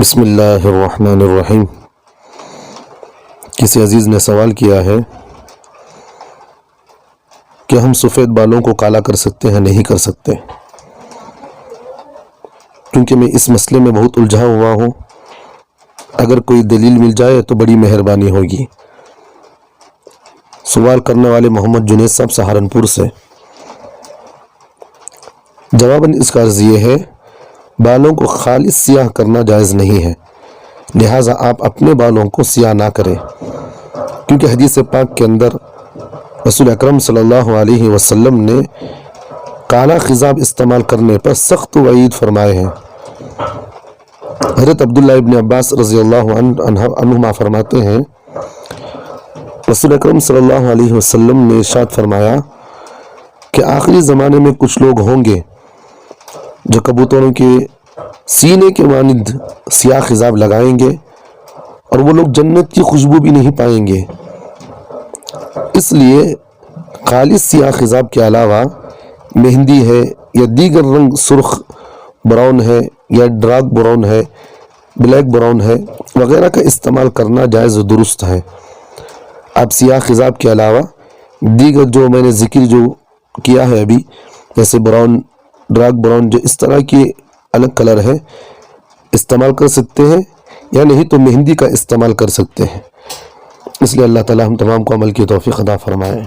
بسم اللہ الرحمن الرحیم۔ کسی عزیز نے سوال کیا ہے کہ ہم سفید بالوں کو کالا کر سکتے ہیں؟ نہیں کر سکتے، کیونکہ میں اس مسئلے میں بہت الجھا ہوا ہوں۔ اگر کوئی دلیل مل جائے تو بڑی مہربانی ہوگی۔ سوال کرنے والے محمد جنید صاحب سہارنپور سے۔ جواباً اس کا عرض یہ ہے، بالوں کو خالص سیاہ کرنا جائز نہیں ہے، لہٰذا آپ اپنے بالوں کو سیاہ نہ کریں، کیونکہ حدیث پاک کے اندر رسول اکرم صلی اللہ علیہ وسلم نے کالا خضاب استعمال کرنے پر سخت وعید فرمائے ہیں۔ حضرت عبداللہ ابن عباس رضی اللہ عنہما فرماتے ہیں، رسول اکرم صلی اللہ علیہ وسلم نے ارشاد فرمایا کہ آخری زمانے میں کچھ لوگ ہوں گے جو کبوتروں کے سینے کے مانند سیاہ خضاب لگائیں گے اور وہ لوگ جنت کی خوشبو بھی نہیں پائیں گے۔ اس لیے خالص سیاہ خضاب کے علاوہ مہندی ہے یا دیگر رنگ، سرخ براؤن ہے یا ڈارک براؤن ہے، بلیک براؤن ہے وغیرہ کا استعمال کرنا جائز و درست ہے۔ آپ سیاہ خضاب کے علاوہ دیگر جو میں نے ذکر جو کیا ہے ابھی، جیسے براؤن، ڈارک براؤن، جو اس طرح کی الگ کلر ہے، استعمال کر سکتے ہیں، یا نہیں تو مہندی کا استعمال کر سکتے ہیں۔ اس لیے اللہ تعالی ہم تمام کو عمل کی توفیق عطا فرمائے۔